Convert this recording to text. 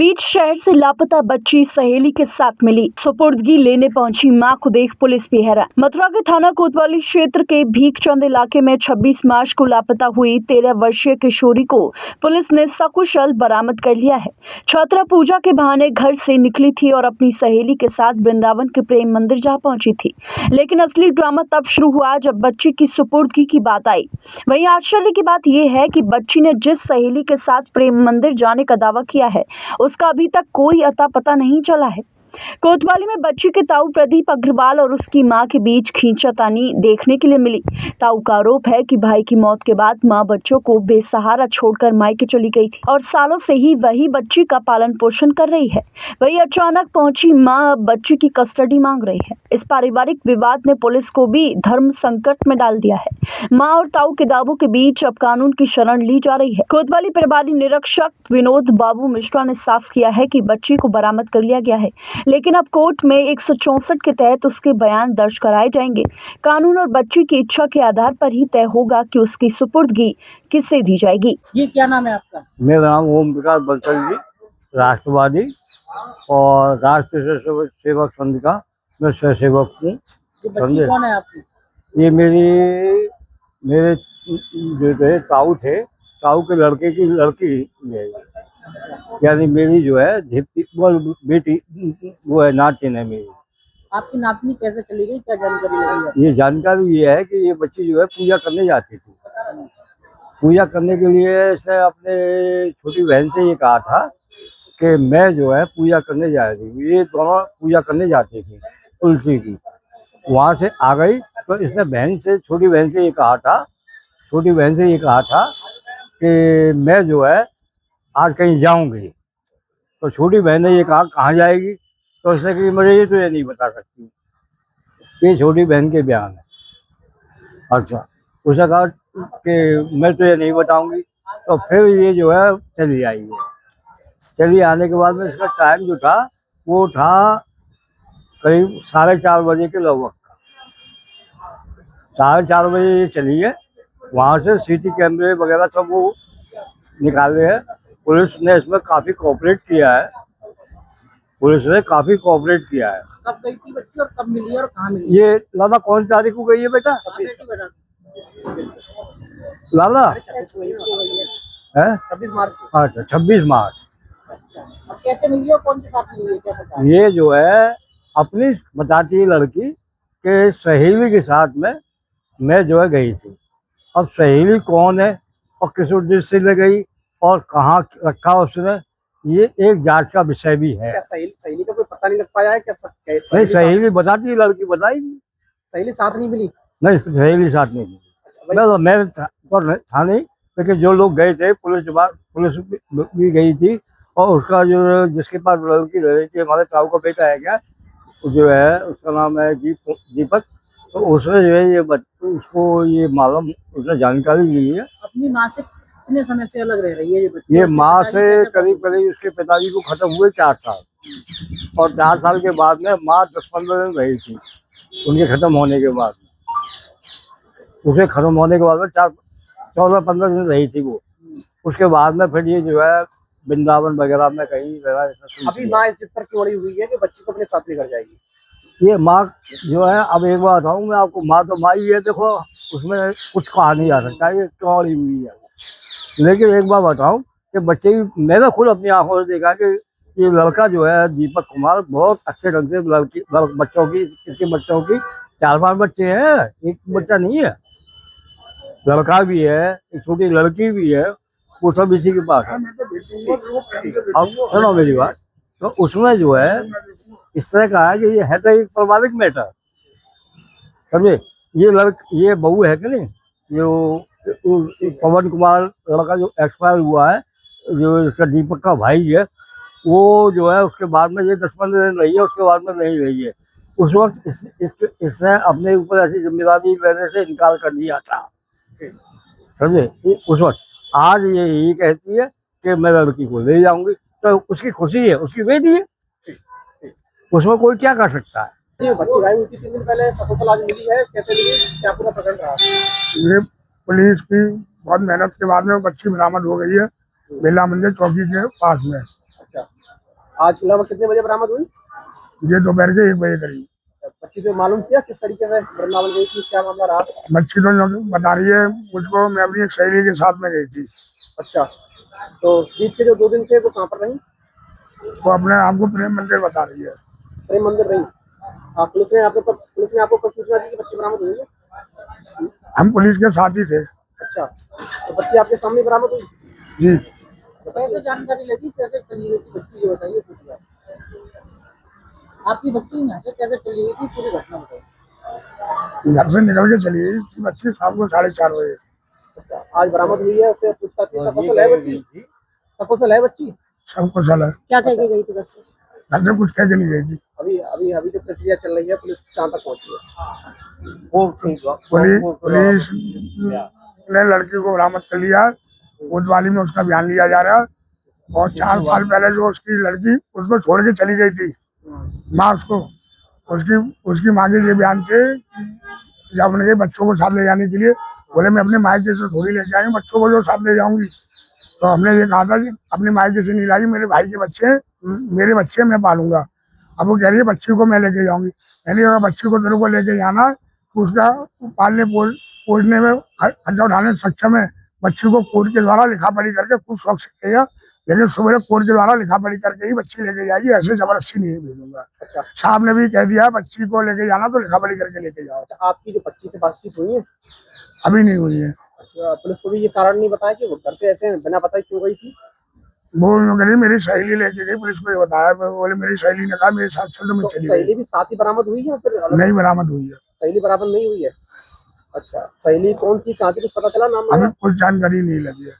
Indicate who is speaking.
Speaker 1: बीच शहर से लापता बच्ची सहेली के साथ मिली, सुपुर्दगी लेने पहुंची मां को देख पुलिस भी हैरान। मथुरा के थाना कोतवाली क्षेत्र के भीखचंद इलाके में 26 मार्च को लापता हुई 13 वर्षीय किशोरी को पुलिस ने सकुशल बरामद कर लिया है। छात्रा पूजा के बहाने घर से निकली थी और अपनी सहेली के साथ वृंदावन के प्रेम मंदिर जा पहुंची थी, लेकिन असली ड्रामा तब शुरू हुआ जब बच्ची की सुपुर्दगी की बात आई। वहीं आश्चर्य की बात यह है कि बच्ची ने जिस सहेली के साथ प्रेम मंदिर जाने का दावा किया है उसका अभी तक कोई अता पता नहीं चला है। कोतवाली में बच्ची के ताऊ प्रदीप अग्रवाल और उसकी मां के बीच खींचातानी देखने के लिए मिली। ताऊ का आरोप है कि भाई की मौत के बाद मां बच्चों को बेसहारा छोड़कर मायके चली गई थी और सालों से ही वही बच्ची का पालन पोषण कर रही है। वही अचानक पहुंची मां बच्ची की कस्टडी मांग रही है। इस पारिवारिक विवाद ने पुलिस को भी धर्म संकट में डाल दिया है। मां और ताऊ के दावों के बीच अब कानून की शरण ली जा रही है। कोतवाली प्रभारी निरीक्षक विनोद बाबू मिश्रा ने साफ किया है कि बच्ची को बरामद कर लिया गया है, लेकिन अब कोर्ट में 164 के तहत उसके बयान दर्ज कराए जाएंगे। कानून और बच्ची की इच्छा के आधार पर ही तय होगा कि उसकी सुपुर्दगी किसे दी जाएगी।
Speaker 2: ये क्या नाम है आपका?
Speaker 3: मेरा नाम ओम विकास बंसल जी, राष्ट्रवादी और राष्ट्रीय सेवक संघ का मैं सह सेवक हूँ।
Speaker 2: ये बच्ची कौन है आपकी?
Speaker 3: ये मेरे जो है ताऊ थे, ताऊ के लड़के की लड़की है, यानी मेरी जो है वो बेटी वो है, नातिन है मेरी।
Speaker 2: आपकी नातनी कैसे चली गई, क्या जानकारी लगी?
Speaker 3: ये जानकारी ये है कि ये बच्ची जो है पूजा करने जाती थी। पूजा करने के लिए इसने अपने छोटी बहन से ये कहा था कि मैं जो है पूजा करने जा रही हूँ। ये दोनों पूजा करने जाती थी तुलसी की। वहाँ से आ गई तो इसने छोटी बहन से ये कहा था कि मैं जो है आज कहीं जाऊंगी। तो छोटी बहन ने ये कहा कहाँ जाएगी, तो उसने कहा मुझे ये तो ये नहीं बता सकती। ये छोटी बहन के बयान है। अच्छा, उसने कहा कि मैं तो ये नहीं बताऊंगी। तो फिर ये जो है चली आई है। चली आने के बाद में इसका टाइम जो था वो था करीब 4:30 बजे के लगभग। 4:30 बजे ये चली है। वहाँ से सीटी कैमरे वगैरह सब वो निकाले हैं। पुलिस ने इसमें काफ़ी कोऑपरेट किया है।
Speaker 2: कब गई थी बच्ची और कब मिली और कहाँ मिली?
Speaker 3: ये लाला कौन तारीख को गई है बेटा? लाला है
Speaker 2: 26 मार्च।
Speaker 3: अच्छा 26 मार्च।
Speaker 2: अब कैसे मिली और कौन से साथ मिली है, क्या पता?
Speaker 3: ये जो है अपनी बताती है लड़की के सहेली के साथ में मैं जो है गई थी। अब सहेली कौन है और किस उद्देश्य से ले गई और कहाँ रखा उसने, ये एक जांच का विषय भी है।
Speaker 2: क्या सहेली का कोई पता नहीं लग पाया है? क्या
Speaker 3: नहीं, सहेली बताती है, लड़की बताएगी।
Speaker 2: सहेली साथ नहीं मिली?
Speaker 3: नहीं, सहेली साथ नहीं मिली। मैं था नहीं, लेकिन जो लोग गए थे पुलिस भी गई थी। और उसका जो जिसके पास लड़की रह रही थी, हमारे ताऊ का बेटा है क्या, जो है उसका नाम है दीपक। तो उसने जो है उसको ये मालूम, उसने जानकारी ली है।
Speaker 2: अपनी माँ से कितने समय से अलग रह रही है ये बच्ची?
Speaker 3: ये माँ से करीब उसके पिताजी को खत्म हुए 4 साल, और 4 साल के बाद में माँ 10-15 दिन रही थी। उनके खत्म होने के बाद में 14-15 दिन रही थी वो। उसके बाद में फिर ये जो है वृंदावन वगैरह में कहीं
Speaker 2: अभी माँ इस जिद पर क्यों अड़ी हुई है कि बच्ची को अपने साथ लेकर जाएगी?
Speaker 3: ये माँ जो है, अब एक बात बताऊँ मैं आपको, माँ तो माँ ही है। देखो, उसमें कुछ कहा नहीं जा सकता ये क्यों अड़ी हुई है। लेकिन एक बात बताऊँ कि बच्चे की मैंने खुद अपनी आंखों से देखा कि ये लड़का जो है दीपक कुमार बहुत अच्छे ढंग से इसके बच्चों की 4-5 बच्चे हैं, एक बच्चा नहीं है। लड़का भी है, एक छोटी लड़की भी है, वो सब इसी के पास है। अब सुनो मेरी बात, तो उसमें जो है इस तरह का है कि ये है तो एक पारिवारिक मैटर, समझे। ये बहू है कि नहीं, जो पवन कुमार लड़का जो एक्सपायर हुआ है, जो इसका दीपक का भाई है, वो जो है उसके बाद में ये 10-15 दिन रही है, उसके बाद में नहीं रही है। उस वक्त इसने अपने ऊपर ऐसी जिम्मेदारी लेने से इनकार कर दिया था, समझे। उस वक्त आज ये यही कहती है कि मैं लड़की को ले जाऊंगी, तो उसकी खुशी है, उसकी बेटी है, उसमें कोई क्या कर सकता है।
Speaker 2: ये बच्ची भाई उनकी 3 दिन पहले सकुशल आज मिली है, कैसे मिली, क्या पूरा प्रकरण रहा?
Speaker 4: ये पुलिस की बहुत मेहनत के बाद में बच्ची बरामद हो गई है, बिरला मंदिर चौकी के पास में।
Speaker 2: अच्छा, आज लगभग कितने बजे बरामद हुई?
Speaker 4: ये दोपहर के 1 बजे करीब।
Speaker 2: बच्ची से मालूम किया किस तरीके से वृंदावन गई थी, क्या मामला रहा?
Speaker 4: बच्ची तो बता रही है मुझको, मैं अपनी एक सहेली के साथ में गई थी।
Speaker 2: अच्छा, तो बीच के जो 2 दिन थे वो कहाँ पर रही?
Speaker 4: वो अपने आप को प्रेम मंदिर बता रही है।
Speaker 2: प्रेम मंदिर रही। पुलिस ने आपको कब सूचना दी कि बच्ची बरामद हुई है?
Speaker 4: हम पुलिस के साथ ही थे।
Speaker 2: अच्छा, तो बच्ची आपके सामने बरामद हुई?
Speaker 4: जी।
Speaker 2: तो कैसे जानकारी लगी, कैसे चली हुई थी बच्ची, ये बताइए कुछ बात। आपकी बच्ची यहाँ से कैसे चली हुई थी, पूरी घटना बताइए।
Speaker 4: घर से निकल के चली गई थी बच्ची शाम को 4:30 बजे।
Speaker 2: अच्छा, आज बरामद हुई है, उससे पूछताछ की, सकुशल है बच्ची? सकुशल है बच्ची?
Speaker 4: सब कुशल है।
Speaker 2: क्या कह के गई थी घर से?
Speaker 4: घर से कुछ कह के नहीं गई थी।
Speaker 2: अभी जो प्रक्रिया चल रही है, पुलिस कहाँ तक पहुंची है?
Speaker 4: पुलिस ने लड़की को बरामद कर लिया। कोतवाली में उसका बयान लिया जा रहा है। और 4 साल पहले जो उसकी लड़की उसको छोड़ के चली गई थी, माँ उसको, उसकी माँ के ये बयान थे कि जब उनके बच्चों को साथ ले जाने के लिए बोले मैं अपने मायके से थोड़ी ले जाएंगे बच्चों को जो साथ ले जाऊंगी। तो हमने ये कहा था कि अपने मायके से नहीं लाई, मेरे भाई के बच्चे हैं, मेरे बच्चे मैं पालूंगा। अब वो कह रही है बच्ची को मैं लेके जाऊंगी। मैंने कहा बच्ची को तेरे को लेके जाना तो उसका पालने पोसने में खर्चा उठाने से सक्षम है। बच्ची को कोर्ट के द्वारा लिखा पढ़ी करके खूब शौक से लेगा, लेकिन सुबह कोर्ट के द्वारा लिखा पढ़ी करके ही बच्ची लेके जाएगी, ऐसे जबरदस्ती नहीं भेजूंगा।
Speaker 2: अच्छा,
Speaker 4: साहब ने भी कह दिया बच्ची को लेके जाना तो लिखा पढ़ी करके लेके जाओ।
Speaker 2: अच्छा, आपकी जो बच्ची से बातचीत हुई है?
Speaker 4: अभी नहीं हुई है।
Speaker 2: अच्छा, पुलिस को भी ये कारण नहीं बताया कि वो घर से ऐसे बिना बताए क्यों गई थी?
Speaker 4: वो कह मेरी सहेली लेके गई, पुलिस को ये बताया। मैं बोले मेरी सहेली ने कहा मेरे साथ चल तो मैं
Speaker 2: तो
Speaker 4: चली
Speaker 2: सहेली
Speaker 4: गई।
Speaker 2: भी साथ ही बरामद हुई है फिर अलग?
Speaker 4: नहीं बरामद हुई है।
Speaker 2: सहेली बरामद नहीं हुई है। अच्छा, सहेली कौन थी, कहाँ थी, कुछ पता चला नाम?
Speaker 4: अभी कुछ जानकारी नहीं लगी है।